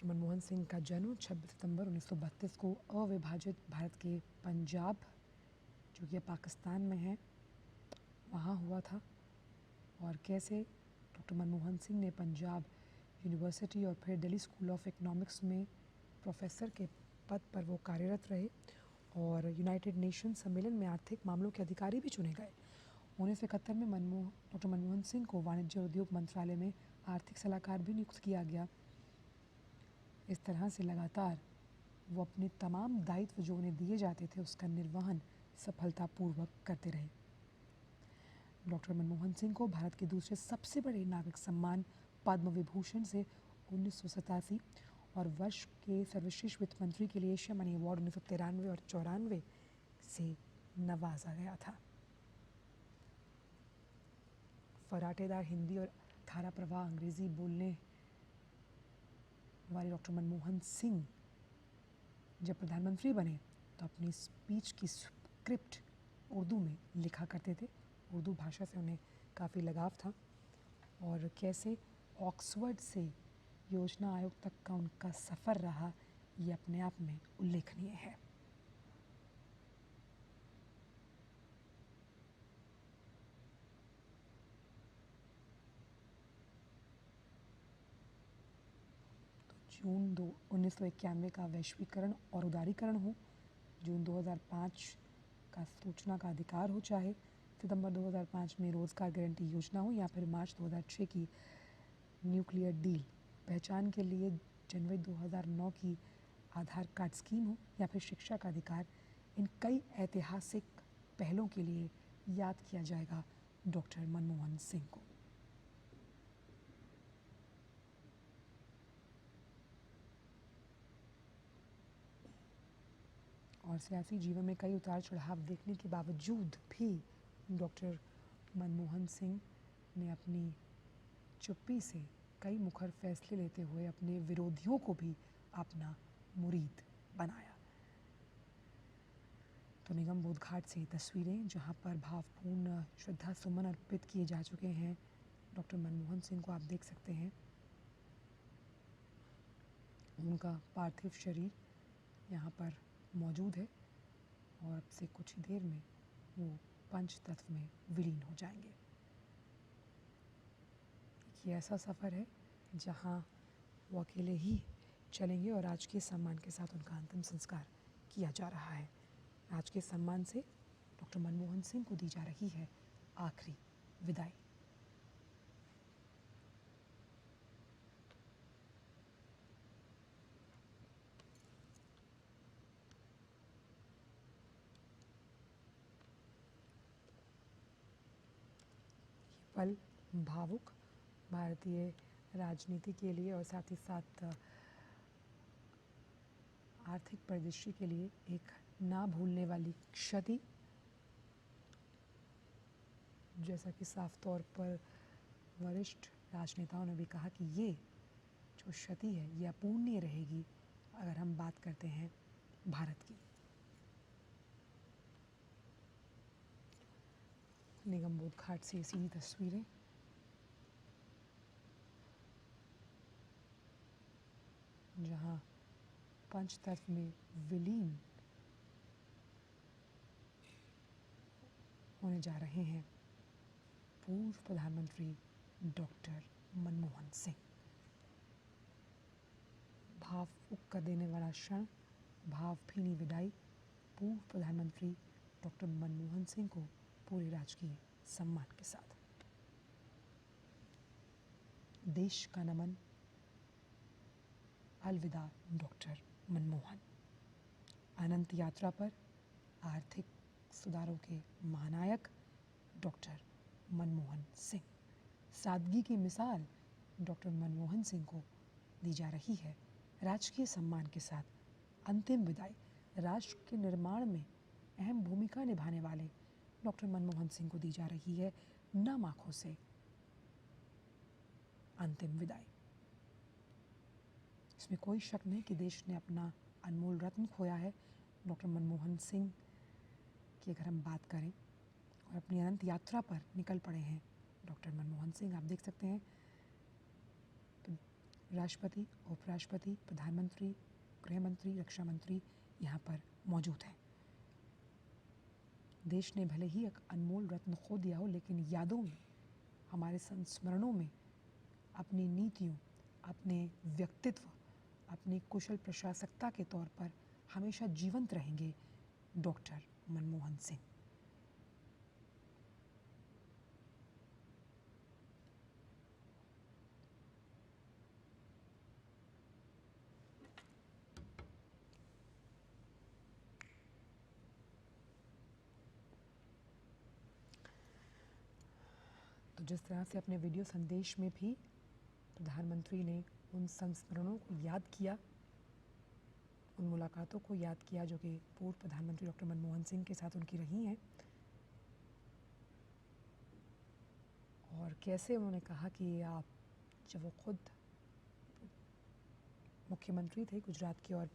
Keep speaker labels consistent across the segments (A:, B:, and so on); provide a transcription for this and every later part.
A: मनमोहन सिंह का जन्म 26 सितंबर 1932 को अविभाजित भारत के पंजाब, जो कि पाकिस्तान में है, वहाँ हुआ था। और कैसे डॉक्टर मनमोहन सिंह ने पंजाब यूनिवर्सिटी और फिर दिल्ली स्कूल ऑफ इकोनॉमिक्स में प्रोफेसर के पद पर वो कार्यरत रहे और यूनाइटेड नेशन सम्मेलन में आर्थिक मामलों के अधिकारी भी चुने गए। 1971 में डॉक्टर मनमोहन सिंह को वाणिज्य उद्योग मंत्रालय में आर्थिक सलाहकार भी नियुक्त किया गया। इस तरह से लगातार वो अपने तमाम दायित्व जो उन्हें दिए जाते थे उसका निर्वहन सफलतापूर्वक करते रहे। डॉक्टर मनमोहन सिंह को भारत के दूसरे सबसे बड़े नागरिक सम्मान पद्म विभूषण से 1987 और वर्ष के सर्वश्रेष्ठ वित्त मंत्री के लिए एशिया मनी अवार्ड 1993 और 94 से नवाजा गया था। फराटेदार हिंदी और धारा प्रवाह अंग्रेजी बोलने वाले डॉक्टर मनमोहन सिंह जब प्रधानमंत्री बने तो अपनी स्पीच की स्क्रिप्ट उर्दू में लिखा करते थे। उर्दू भाषा से उन्हें काफ़ी लगाव था और कैसे ऑक्सफोर्ड से योजना आयोग तक का उनका सफ़र रहा, ये अपने आप में उल्लेखनीय है। जून 1991 का वैश्वीकरण और उदारीकरण हो, जून 2005 का सूचना का अधिकार हो, चाहे सितंबर 2005 में रोज़गार गारंटी योजना हो, या फिर मार्च 2006 की न्यूक्लियर डील, पहचान के लिए जनवरी 2009 की आधार कार्ड स्कीम हो, या फिर शिक्षा का अधिकार, इन कई ऐतिहासिक पहलों के लिए याद किया जाएगा डॉक्टर मनमोहन सिंह को। और सियासी जीवन में कई उतार चढ़ाव देखने के बावजूद भी डॉक्टर मनमोहन सिंह ने अपनी चुप्पी से कई मुखर फैसले लेते हुए अपने विरोधियों को भी अपना मुरीद बनाया। तो निगम बोध घाट से तस्वीरें जहां पर भावपूर्ण श्रद्धा सुमन अर्पित किए जा चुके हैं डॉक्टर मनमोहन सिंह को आप देख सकते हैं। उनका पार्थिव शरीर यहाँ पर मौजूद है और अब से कुछ ही देर में वो पंच तत्व में विलीन हो जाएंगे। ये ऐसा सफ़र है जहाँ वो अकेले ही चलेंगे और राजकीय सम्मान के साथ उनका अंतिम संस्कार किया जा रहा है। राजकीय सम्मान से डॉक्टर मनमोहन सिंह को दी जा रही है आखिरी विदाई। पल भावुक भारतीय राजनीति के लिए और साथ ही साथ आर्थिक परिदृश्य के लिए एक ना भूलने वाली क्षति, जैसा कि साफ तौर पर वरिष्ठ राजनेताओं ने भी कहा कि ये जो क्षति है ये अपूर्णीय रहेगी अगर हम बात करते हैं भारत की। निगम बोध घाट से सीधी तस्वीरें जहां पंचतत्व में विलीन होने जा रहे हैं पूर्व प्रधानमंत्री डॉक्टर मनमोहन सिंह। भावुक कर देने वाला क्षण, भावभीनी विदाई पूर्व प्रधानमंत्री डॉक्टर मनमोहन सिंह को पूरे राजकीय सम्मान के साथ। देश का नमन, अलविदा डॉक्टर मनमोहन। अनंत यात्रा पर आर्थिक सुधारों के महानायक डॉक्टर मनमोहन सिंह। सादगी की मिसाल डॉक्टर मनमोहन सिंह को दी जा रही है राजकीय सम्मान के साथ अंतिम विदाई। राष्ट्र के निर्माण में अहम भूमिका निभाने वाले डॉक्टर मनमोहन सिंह को दी जा रही है नम आंखों से अंतिम विदाई। इसमें कोई शक नहीं कि देश ने अपना अनमोल रत्न खोया है। डॉक्टर मनमोहन सिंह की अगर हम बात करें और अपनी अनंत यात्रा पर निकल पड़े हैं डॉक्टर मनमोहन सिंह, आप देख सकते हैं तो राष्ट्रपति, उपराष्ट्रपति, प्रधानमंत्री, गृह मंत्री, रक्षा मंत्री यहाँ पर मौजूद हैं। देश ने भले ही एक अनमोल रत्न खो दिया हो, लेकिन यादों में, हमारे संस्मरणों में अपनी नीतियों, अपने व्यक्तित्व, अपनी कुशल प्रशासकता के तौर पर हमेशा जीवंत रहेंगे डॉक्टर मनमोहन सिंह। तो जिस तरह से अपने वीडियो संदेश में भी प्रधानमंत्री ने उन संस्मरणों को याद किया, उन मुलाकातों को याद किया जो कि पूर्व प्रधानमंत्री डॉक्टर मनमोहन सिंह के साथ उनकी रही हैं, और कैसे उन्होंने कहा कि आप जब वो खुद मुख्यमंत्री थे गुजरात के, और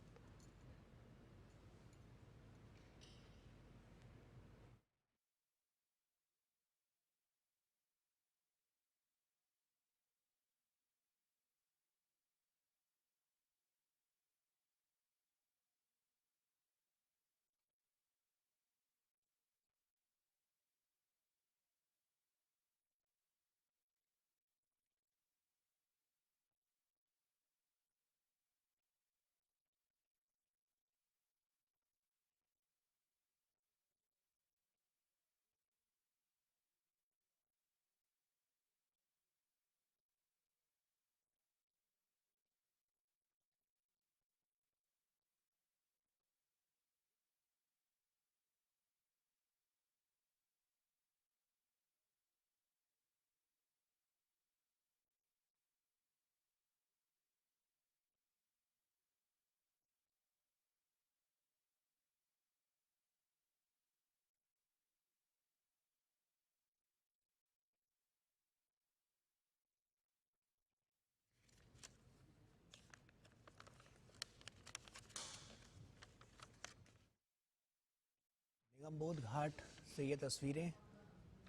B: निगमबोध घाट से ये तस्वीरें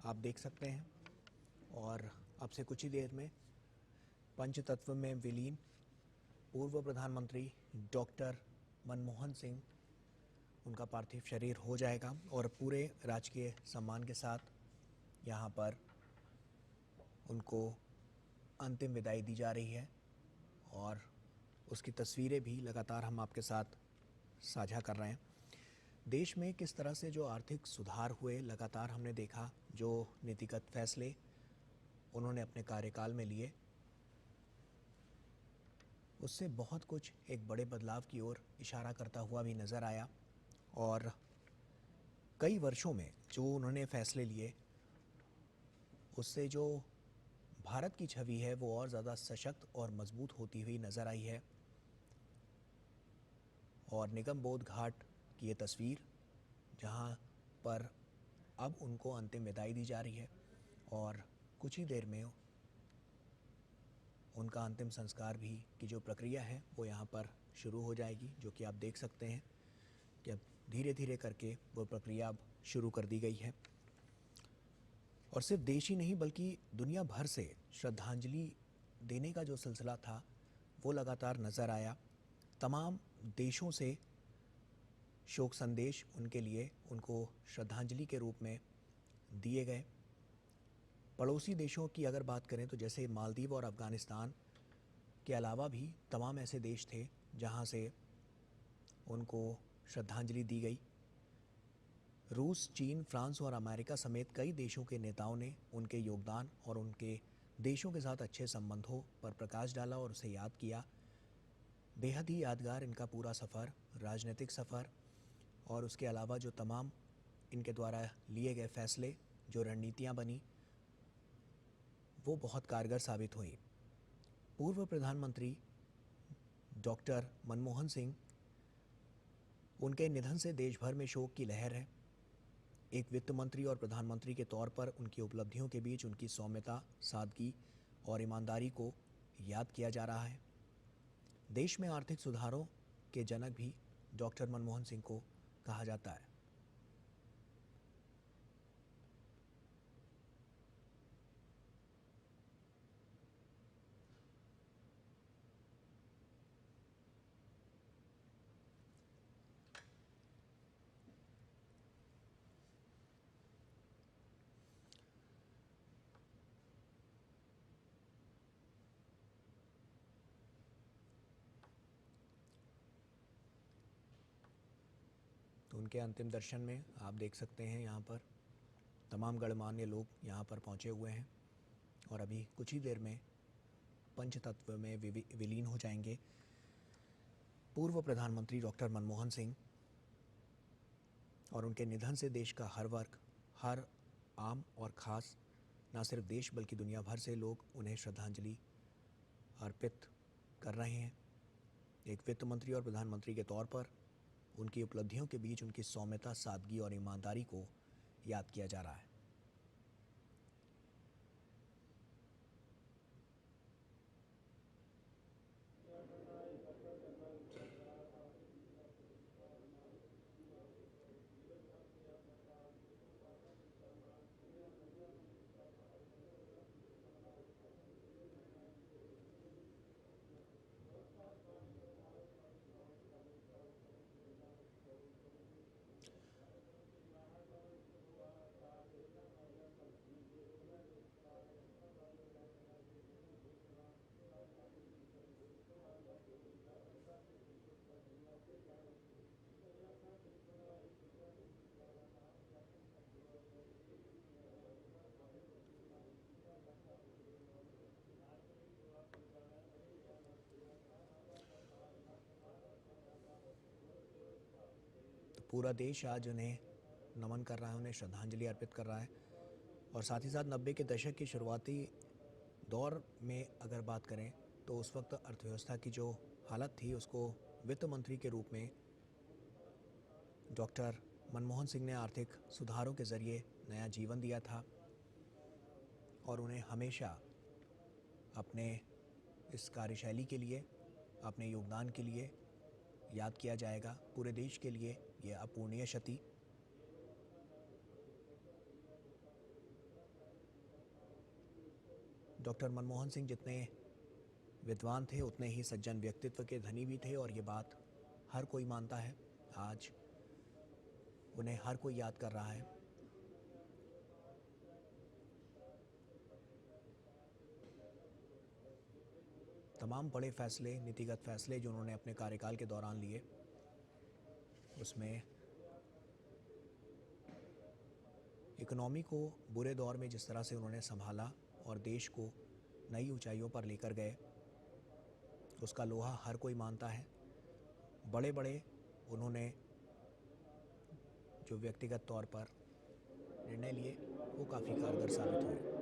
B: आप देख सकते हैं, और अब से कुछ ही देर में पंचतत्व में विलीन पूर्व प्रधानमंत्री डॉक्टर मनमोहन सिंह, उनका पार्थिव शरीर हो जाएगा और पूरे राजकीय सम्मान के साथ यहाँ पर उनको अंतिम विदाई दी जा रही है। और उसकी तस्वीरें भी लगातार हम आपके साथ साझा कर रहे हैं। देश में किस तरह से जो आर्थिक सुधार हुए लगातार हमने देखा, जो नीतिगत फैसले उन्होंने अपने कार्यकाल में लिए, उससे बहुत कुछ एक बड़े बदलाव की ओर इशारा करता हुआ भी नज़र आया। और कई वर्षों में जो उन्होंने फैसले लिए, उससे जो भारत की छवि है वो और ज़्यादा सशक्त और मजबूत होती हुई नज़र आई है। और निगमबोध घाट की ये तस्वीर, जहाँ पर अब उनको अंतिम विदाई दी जा रही है, और कुछ ही देर में उनका अंतिम संस्कार भी की जो प्रक्रिया है वो यहाँ पर शुरू हो जाएगी, जो कि आप देख सकते हैं कि अब धीरे धीरे करके वो प्रक्रिया अब शुरू कर दी गई है। और सिर्फ देश ही नहीं बल्कि दुनिया भर से श्रद्धांजलि देने का जो सिलसिला था वो लगातार नज़र आया। तमाम देशों से शोक संदेश उनके लिए, उनको श्रद्धांजलि के रूप में दिए गए। पड़ोसी देशों की अगर बात करें तो जैसे मालदीव और अफ़गानिस्तान के अलावा भी तमाम ऐसे देश थे जहां से उनको श्रद्धांजलि दी गई। रूस, चीन, फ्रांस और अमेरिका समेत कई देशों के नेताओं ने उनके योगदान और उनके देशों के साथ अच्छे संबंधों पर प्रकाश डाला और उसे याद किया। बेहद ही यादगार इनका पूरा सफ़र, राजनीतिक सफ़र, और उसके अलावा जो तमाम इनके द्वारा लिए गए फैसले, जो रणनीतियाँ बनी, वो बहुत कारगर साबित हुई। पूर्व प्रधानमंत्री डॉक्टर मनमोहन सिंह, उनके निधन से देश भर में शोक की लहर है। एक वित्त मंत्री और प्रधानमंत्री के तौर पर उनकी उपलब्धियों के बीच उनकी सौम्यता, सादगी और ईमानदारी को याद किया जा रहा है। देश में आर्थिक सुधारों के जनक भी डॉक्टर मनमोहन सिंह को कहा जाता है। उनके अंतिम दर्शन में आप देख सकते हैं यहाँ पर तमाम गणमान्य लोग यहाँ पर पहुँचे हुए हैं और अभी कुछ ही देर में पंचतत्व में विलीन हो जाएंगे पूर्व प्रधानमंत्री डॉक्टर मनमोहन सिंह। और उनके निधन से देश का हर वर्ग, हर आम और ख़ास, न सिर्फ देश बल्कि दुनिया भर से लोग उन्हें श्रद्धांजलि अर्पित कर रहे हैं। एक वित्त मंत्री और प्रधानमंत्री के तौर पर उनकी उपलब्धियों के बीच उनकी सौम्यता, सादगी और ईमानदारी को याद किया जा रहा है। पूरा देश आज उन्हें नमन कर रहा है, उन्हें श्रद्धांजलि अर्पित कर रहा है। और साथ ही साथ 90 के दशक के शुरुआती दौर में अगर बात करें तो उस वक्त अर्थव्यवस्था की जो हालत थी उसको वित्त मंत्री के रूप में डॉक्टर मनमोहन सिंह ने आर्थिक सुधारों के ज़रिए नया जीवन दिया था और उन्हें हमेशा अपने इस कार्यशैली के लिए, अपने योगदान के लिए याद किया जाएगा। पूरे देश के लिए यह अपूर्णीय क्षति। डॉक्टर मनमोहन सिंह जितने विद्वान थे उतने ही सज्जन व्यक्तित्व के धनी भी थे और ये बात हर कोई मानता है। आज उन्हें हर कोई याद कर रहा है। तमाम बड़े फैसले, नीतिगत फैसले जो उन्होंने अपने कार्यकाल के दौरान लिए, उसमें इकोनॉमी को बुरे दौर में जिस तरह से उन्होंने संभाला और देश को नई ऊंचाइयों पर लेकर गए, उसका लोहा हर कोई मानता है। बड़े बड़े उन्होंने जो व्यक्तिगत तौर पर निर्णय लिए वो काफ़ी कारगर साबित हुए।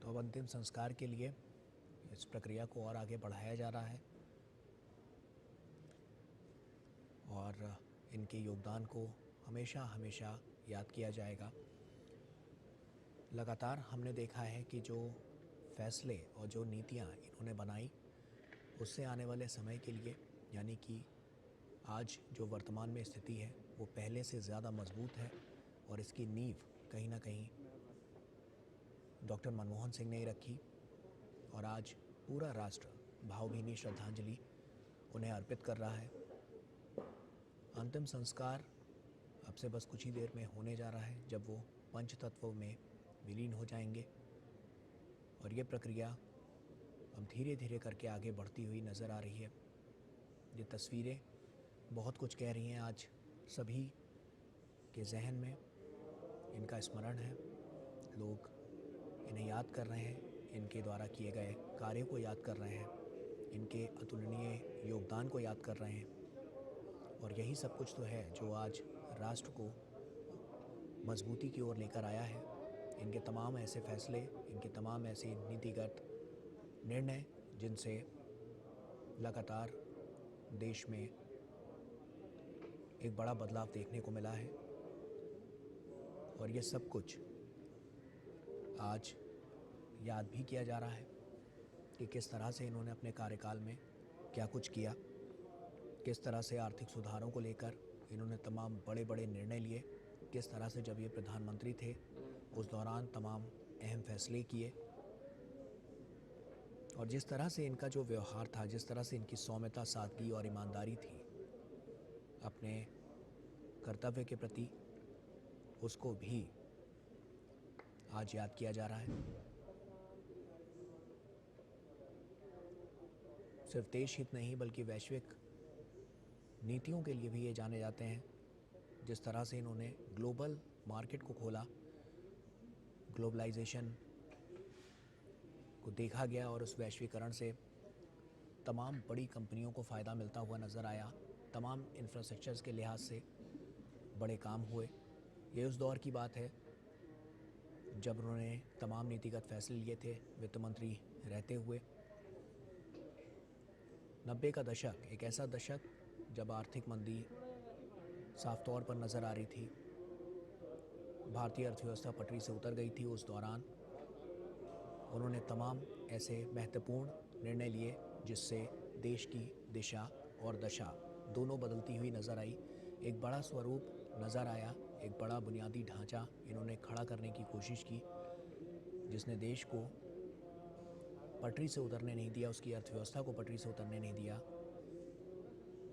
B: तो अब अंतिम संस्कार के लिए इस प्रक्रिया को और आगे बढ़ाया जा रहा है और इनके योगदान को हमेशा हमेशा याद किया जाएगा। लगातार हमने देखा है कि जो फैसले और जो नीतियाँ इन्होंने बनाई उससे आने वाले समय के लिए, यानी कि आज जो वर्तमान में स्थिति है वो पहले से ज़्यादा मजबूत है और इसकी नींव कहीं ना कहीं डॉक्टर मनमोहन सिंह ने ही रखी और आज पूरा राष्ट्र भावभीनी श्रद्धांजलि उन्हें अर्पित कर रहा है। अंतिम संस्कार अब से बस कुछ ही देर में होने जा रहा है, जब वो पंच तत्वों में विलीन हो जाएंगे और ये प्रक्रिया अब धीरे धीरे करके आगे बढ़ती हुई नज़र आ रही है। ये तस्वीरें बहुत कुछ कह रही हैं। आज सभी के जहन में इनका स्मरण है, लोग इन्हें याद कर रहे हैं, इनके द्वारा किए गए कार्यों को याद कर रहे हैं, इनके अतुलनीय योगदान को याद कर रहे हैं और यही सब कुछ तो है जो आज राष्ट्र को मजबूती की ओर लेकर आया है। इनके तमाम ऐसे फैसले, इनके तमाम ऐसे नीतिगत निर्णय जिनसे लगातार देश में एक बड़ा बदलाव देखने को मिला है और ये सब कुछ आज याद भी किया जा रहा है कि किस तरह से इन्होंने अपने कार्यकाल में क्या कुछ किया, किस तरह से आर्थिक सुधारों को लेकर इन्होंने तमाम बड़े बड़े निर्णय लिए, किस तरह से जब ये प्रधानमंत्री थे उस दौरान तमाम अहम फैसले किए और जिस तरह से इनका जो व्यवहार था, जिस तरह से इनकी सौम्यता, सादगी और ईमानदारी थी अपने कर्तव्य के प्रति, उसको भी आज याद किया जा रहा है। सिर्फ देश हित नहीं बल्कि वैश्विक नीतियों के लिए भी ये जाने जाते हैं। जिस तरह से इन्होंने ग्लोबल मार्केट को खोला, ग्लोबलाइजेशन को देखा गया और उस वैश्वीकरण से तमाम बड़ी कंपनियों को फ़ायदा मिलता हुआ नज़र आया। तमाम इंफ्रास्ट्रक्चर्स के लिहाज से बड़े काम हुए। ये उस दौर की बात है जब उन्होंने तमाम नीतिगत फैसले लिए थे वित्त मंत्री रहते हुए। 90 का दशक एक ऐसा दशक जब आर्थिक मंदी साफ तौर पर नज़र आ रही थी, भारतीय अर्थव्यवस्था पटरी से उतर गई थी। उस दौरान उन्होंने तमाम ऐसे महत्वपूर्ण निर्णय लिए जिससे देश की दिशा और दशा दोनों बदलती हुई नज़र आई। एक बड़ा स्वरूप नज़र आया, एक बड़ा बुनियादी ढांचा इन्होंने खड़ा करने की कोशिश की, जिसने देश को पटरी से उतरने नहीं दिया, उसकी अर्थव्यवस्था को पटरी से उतरने नहीं दिया।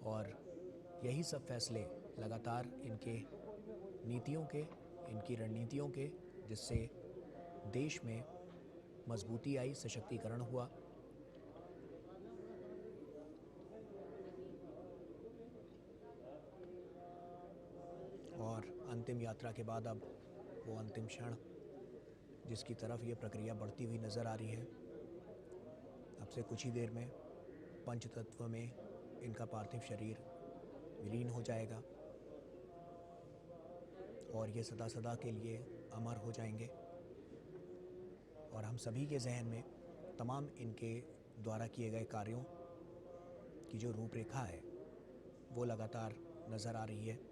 B: और यही सब फैसले लगातार इनके नीतियों के, इनकी रणनीतियों के, जिससे देश में मजबूती आई, सशक्तिकरण हुआ। और अंतिम यात्रा के बाद अब वो अंतिम क्षण जिसकी तरफ ये प्रक्रिया बढ़ती हुई नज़र आ रही है। अब से कुछ ही देर में पंचतत्व में इनका पार्थिव शरीर विलीन हो जाएगा और ये सदा सदा के लिए अमर हो जाएंगे। और हम सभी के जहन में तमाम इनके द्वारा किए गए कार्यों की जो रूपरेखा है वो लगातार नज़र आ रही है।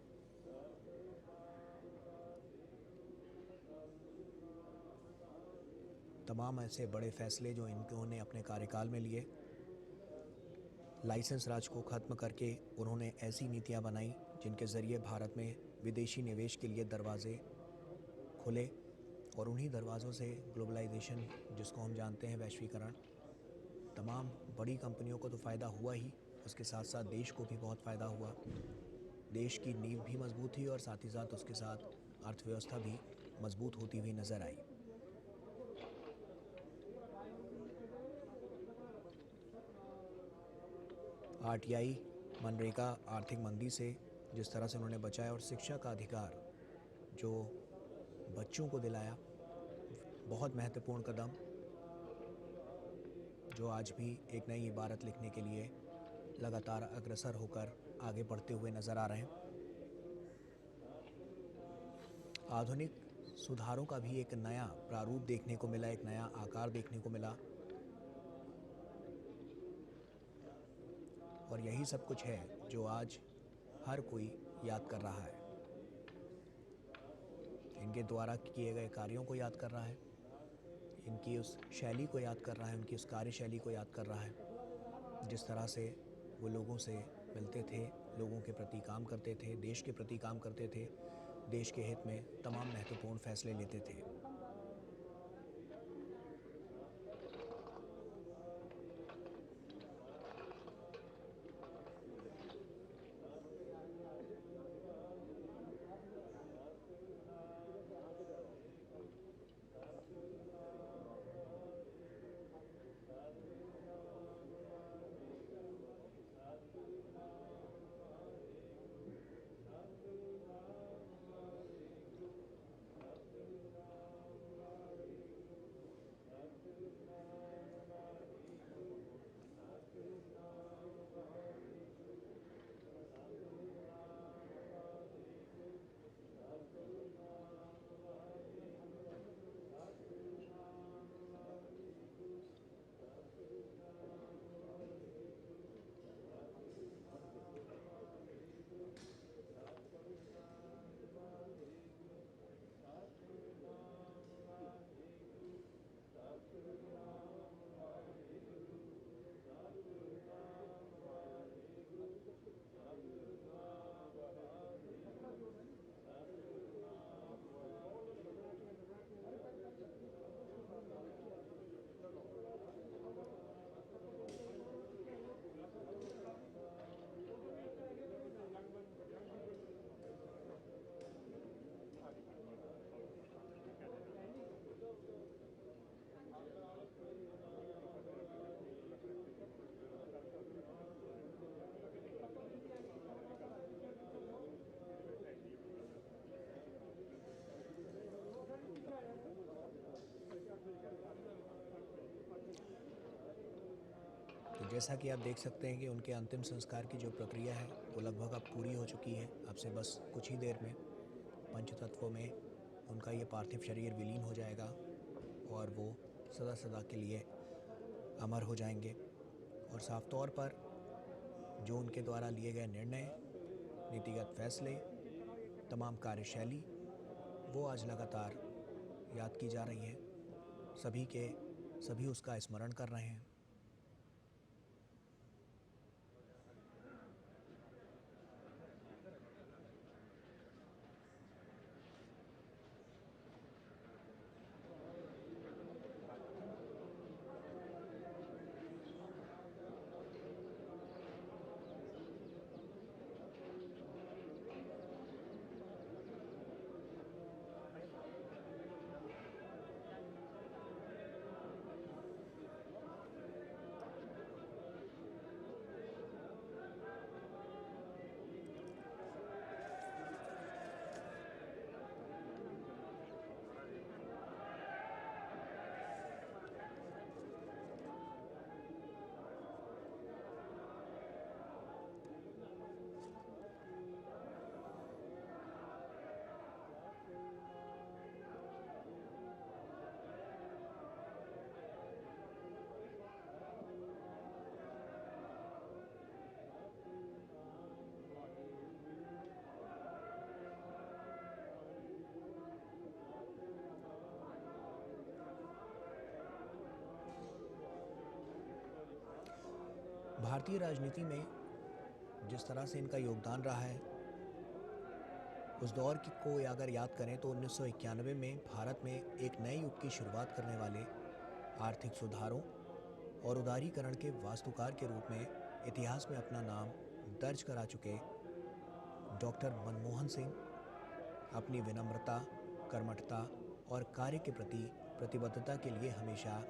B: तमाम ऐसे बड़े फैसले जो इन्होंने अपने कार्यकाल में लिए, लाइसेंस राज को ख़त्म करके उन्होंने ऐसी नीतियां बनाई जिनके ज़रिए भारत में विदेशी निवेश के लिए दरवाज़े खुले, और उन्हीं दरवाज़ों से ग्लोबलाइजेशन, जिसको हम जानते हैं वैश्वीकरण, तमाम बड़ी कंपनियों को तो फ़ायदा हुआ ही, उसके साथ साथ देश को भी बहुत फ़ायदा हुआ। देश की नींव भी मजबूत हुई और साथ ही साथ उसके साथ अर्थव्यवस्था भी मजबूत होती हुई नज़र आई। आरटीआई, मनरेगा आर्थिक मंदी से जिस तरह से उन्होंने बचाया, और शिक्षा का अधिकार जो बच्चों को दिलाया, बहुत महत्वपूर्ण कदम जो आज भी एक नई इबारत लिखने के लिए लगातार अग्रसर होकर आगे बढ़ते हुए नज़र आ रहे हैं। आधुनिक सुधारों का भी एक नया प्रारूप देखने को मिला, एक नया आकार देखने को मिला, और यही सब कुछ है जो आज हर कोई याद कर रहा है। इनके द्वारा किए गए कार्यों को याद कर रहा है, इनकी उस शैली को याद कर रहा है, उनकी उस कार्यशैली को याद कर रहा है, जिस तरह से वो लोगों से मिलते थे, लोगों के प्रति काम करते थे, देश के प्रति काम करते थे, देश के हित में तमाम महत्वपूर्ण फैसले लेते थे। तो जैसा कि आप देख सकते हैं कि उनके अंतिम संस्कार की जो प्रक्रिया है वो लगभग अब पूरी हो चुकी है। अब से बस कुछ ही देर में पंचतत्वों में उनका ये पार्थिव शरीर विलीन हो जाएगा और वो सदा सदा के लिए अमर हो जाएंगे। और साफ तौर पर जो उनके द्वारा लिए गए निर्णय, नीतिगत फैसले, तमाम कार्यशैली, वो आज लगातार याद की जा रही है। सभी उसका स्मरण कर रहे हैं। भारतीय राजनीति में जिस तरह से इनका योगदान रहा है, उस दौर की को अगर याद करें तो 1991 में भारत में एक नए युग की शुरुआत करने वाले आर्थिक सुधारों और उदारीकरण के वास्तुकार के रूप में इतिहास में अपना नाम दर्ज करा चुके डॉक्टर मनमोहन सिंह अपनी विनम्रता, कर्मठता और कार्य के प्रति प्रतिबद्धता के लिए हमेशा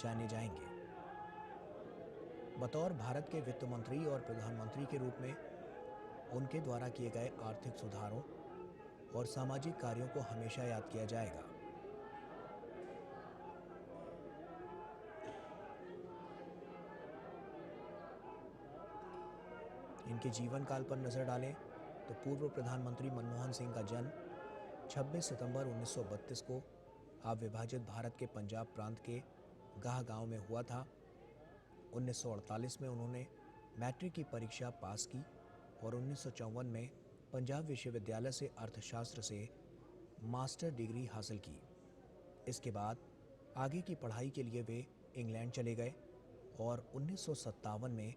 B: जाने जाएंगे। बतौर भारत के वित्त मंत्री और प्रधानमंत्री के रूप में उनके द्वारा किए गए आर्थिक सुधारों और सामाजिक कार्यों को हमेशा याद किया जाएगा। इनके जीवन काल पर नजर डालें तो पूर्व प्रधानमंत्री मनमोहन सिंह का जन्म 26 सितंबर 1932 को अविभाजित भारत के पंजाब प्रांत के गाह गांव में हुआ था। 1948 में उन्होंने मैट्रिक की परीक्षा पास की और 1954 में पंजाब विश्वविद्यालय से अर्थशास्त्र से मास्टर डिग्री हासिल की। इसके बाद आगे की पढ़ाई के लिए वे इंग्लैंड चले गए और 1957 में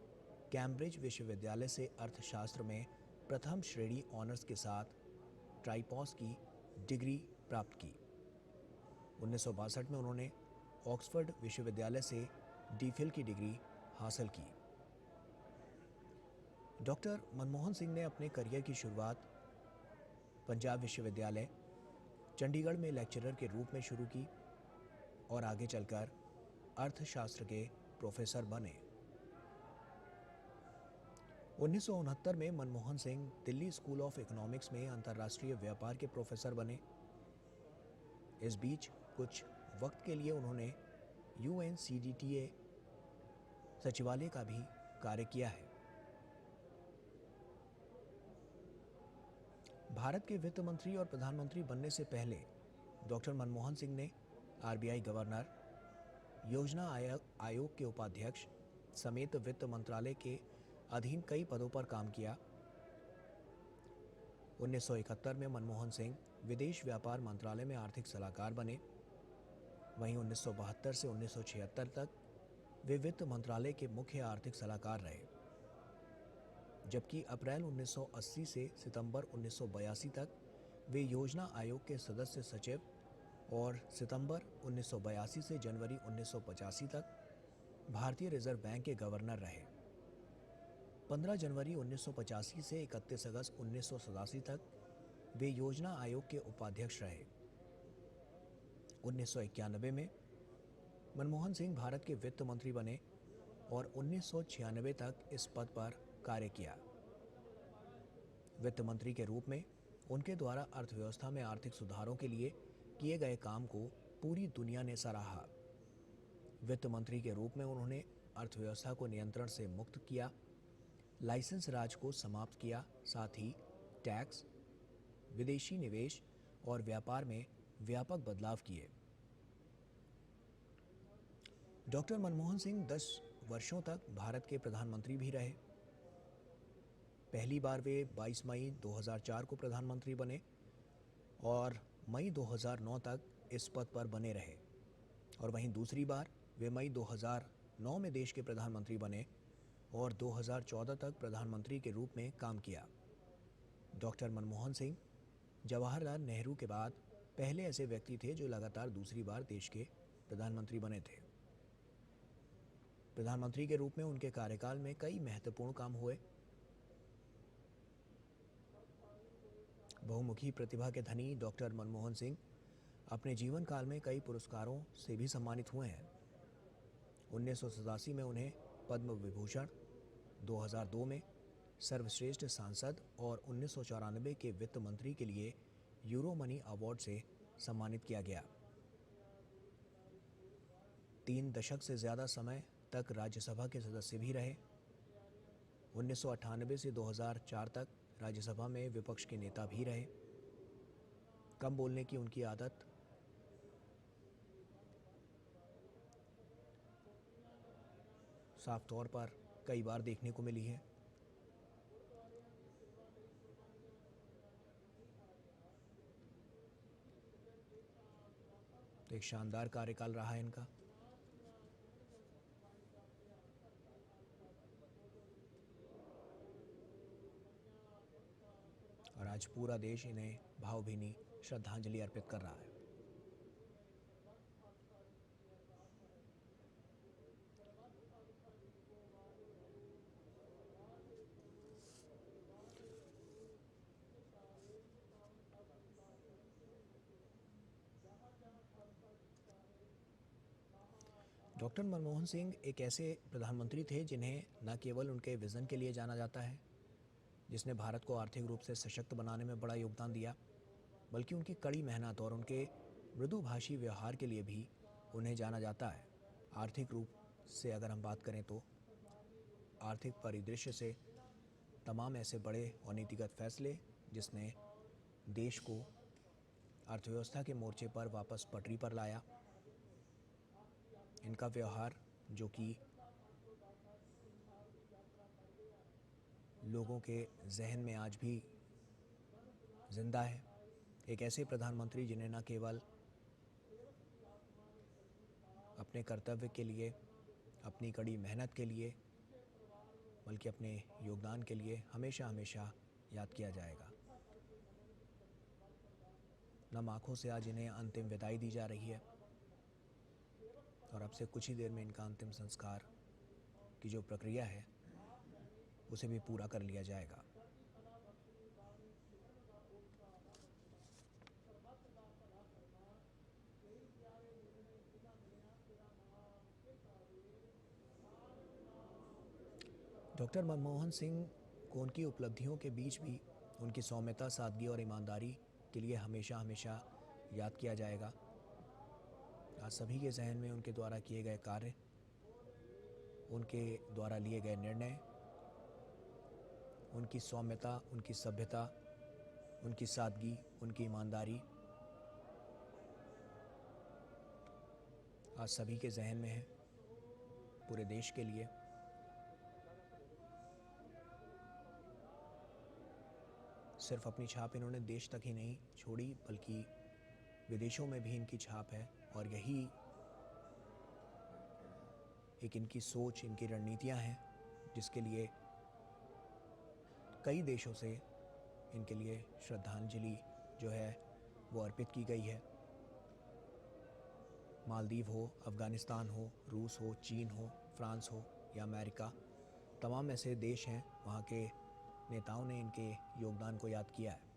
B: कैम्ब्रिज विश्वविद्यालय से अर्थशास्त्र में प्रथम श्रेणी ऑनर्स के साथ ट्राइपॉस की डिग्री प्राप्त की। 1962 में उन्होंने ऑक्सफोर्ड विश्वविद्यालय से डीफिल की डिग्री हासिल की। डॉक्टर मनमोहन सिंह ने अपने करियर की शुरुआत पंजाब विश्वविद्यालय चंडीगढ़ में लेक्चरर के रूप में शुरू की और आगे चलकर अर्थशास्त्र के प्रोफेसर बने। 1969 में Manmohan Singh Delhi school of economics में अंतर्राष्ट्रीय व्यापार के प्रोफेसर बने। इस बीच कुछ वक्त के लिए उन्होंने UNCDTA सचिवालय का भी कार्य किया है। भारत के वित्त मंत्री और प्रधानमंत्री बनने से पहले डॉक्टर मनमोहन सिंह ने RBI गवर्नर, योजना आयोग के उपाध्यक्ष समेत वित्त मंत्रालय के अधीन कई पदों पर काम किया। 1971 में मनमोहन सिंह विदेश व्यापार मंत्रालय में आर्थिक सलाहकार बने। वहीं 1972 से 1976 तक वे वित्त मंत्रालय के मुख्य आर्थिक सलाहकार रहे, जबकि अप्रैल 1980 से सितंबर 1982 तक वे योजना आयोग के सदस्य सचिव और सितंबर 1982 से जनवरी 1985 तक भारतीय रिजर्व बैंक के गवर्नर रहे। 15 जनवरी 1985 से 31 अगस्त 1987 तक वे योजना आयोग के उपाध्यक्ष रहे। 1991 में मनमोहन सिंह भारत के वित्त मंत्री बने और 1996 तक इस पद पर कार्य किया। वित्त मंत्री के रूप में उनके द्वारा अर्थव्यवस्था में आर्थिक सुधारों के लिए किए गए काम को पूरी दुनिया ने सराहा। वित्त मंत्री के रूप में उन्होंने अर्थव्यवस्था को नियंत्रण से मुक्त किया, लाइसेंस राज को समाप्त किया, साथ ही टैक्स, विदेशी निवेश और व्यापार में व्यापक बदलाव किए। डॉक्टर मनमोहन सिंह 10 वर्षों तक भारत के प्रधानमंत्री भी रहे। पहली बार वे 22 मई 2004 को प्रधानमंत्री बने और मई 2009 तक इस पद पर बने रहे, और वहीं दूसरी बार वे मई 2009 में देश के प्रधानमंत्री बने और 2014 तक प्रधानमंत्री के रूप में काम किया। डॉक्टर मनमोहन सिंह जवाहरलाल नेहरू के बाद पहले ऐसे व्यक्ति थे जो लगातार दूसरी बार देश के प्रधानमंत्री बने थे। प्रधानमंत्री के रूप में उनके कार्यकाल में कई महत्वपूर्ण काम हुए। बहुमुखी प्रतिभा के धनी डॉक्टर मनमोहन सिंह अपने जीवन काल में कई पुरस्कारों से भी सम्मानित हुए हैं। 1987 में उन्हें पद्म विभूषण, 2002 में सर्वश्रेष्ठ सांसद और 1994 के वित्त मंत्री के लिए यूरो मनी अवार्ड से सम्मानित किया गया। 3 दशक से ज़्यादा समय तक राज्यसभा के सदस्य भी रहे। 1998 से 2004 तक राज्यसभा में विपक्ष के नेता भी रहे। कम बोलने की उनकी आदत साफ तौर पर कई बार देखने को मिली है। तो एक शानदार कार्यकाल रहा है इनका। आज पूरा देश इन्हें भावभीनी श्रद्धांजलि अर्पित कर रहा है। डॉक्टर मनमोहन सिंह एक ऐसे प्रधानमंत्री थे जिन्हें न केवल उनके विज़न के लिए जाना जाता है, जिसने भारत को आर्थिक रूप से सशक्त बनाने में बड़ा योगदान दिया, बल्कि उनकी कड़ी मेहनत और उनके मृदुभाषी व्यवहार के लिए भी उन्हें जाना जाता है। आर्थिक रूप से अगर हम बात करें तो आर्थिक परिदृश्य से तमाम ऐसे बड़े और नीतिगत फैसले जिसने देश को अर्थव्यवस्था के मोर्चे पर वापस पटरी पर लाया, इनका व्यवहार जो कि लोगों के जहन में आज भी जिंदा है। एक ऐसे प्रधानमंत्री जिन्हें न केवल अपने कर्तव्य के लिए, अपनी कड़ी मेहनत के लिए, बल्कि अपने योगदान के लिए हमेशा हमेशा याद किया जाएगा। नम आँखों से आज इन्हें अंतिम विदाई दी जा रही है और अब से कुछ ही देर में इनका अंतिम संस्कार की जो प्रक्रिया है उसे भी पूरा कर लिया जाएगा। डॉक्टर मनमोहन सिंह को उनकी उपलब्धियों के बीच भी उनकी सौम्यता, सादगी और ईमानदारी के लिए हमेशा हमेशा याद किया जाएगा। आज सभी के जहन में उनके द्वारा किए गए कार्य, उनके द्वारा लिए गए निर्णय, उनकी सौम्यता, उनकी सभ्यता, उनकी सादगी, उनकी ईमानदारी आज सभी के जहन में है। पूरे देश के लिए सिर्फ अपनी छाप इन्होंने देश तक ही नहीं छोड़ी, बल्कि विदेशों में भी इनकी छाप है और यही एक इनकी सोच, इनकी रणनीतियां हैं जिसके लिए कई देशों से इनके लिए श्रद्धांजलि जो है वो अर्पित की गई है। मालदीव हो, अफ़गानिस्तान हो, रूस हो, चीन हो, फ्रांस हो या अमेरिका, तमाम ऐसे देश हैं, वहाँ के नेताओं ने इनके योगदान को याद किया है।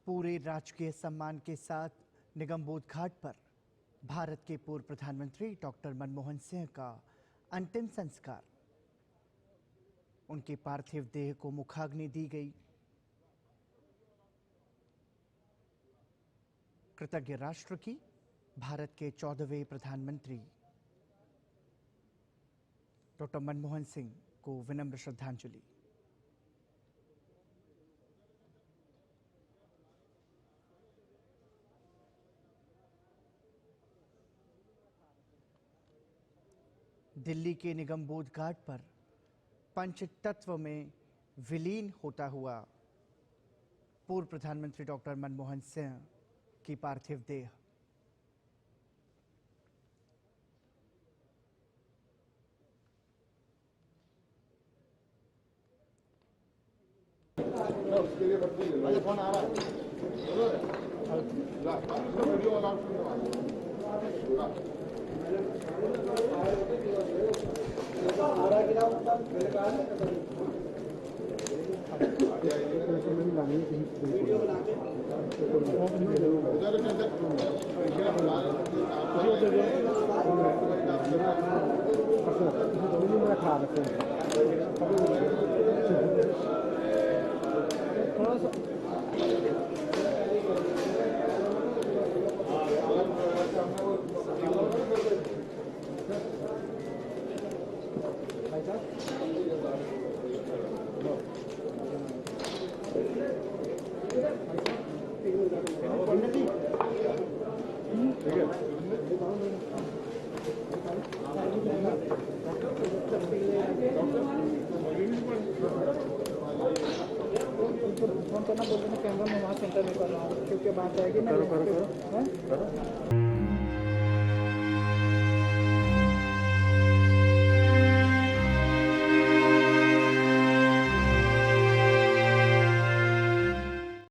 C: पूरे राजकीय सम्मान के साथ निगमबोध घाट पर भारत के पूर्व प्रधानमंत्री डॉक्टर मनमोहन सिंह का अंतिम संस्कार। उनके पार्थिव देह को मुखाग्नि दी गई। कृतज्ञ राष्ट्र की भारत के 14वें प्रधानमंत्री डॉक्टर मनमोहन सिंह को विनम्र श्रद्धांजलि। दिल्ली के निगमबोध घाट पर पंच तत्व में विलीन होता हुआ पूर्व प्रधानमंत्री डॉक्टर मनमोहन सिंह की पार्थिव देह।
D: फोन आ रहा थोड़ा सा फोन करना बोल देना, कैमरा में वहाँ सेंटर में कर रहा हूँ क्योंकि बात आएगी ना।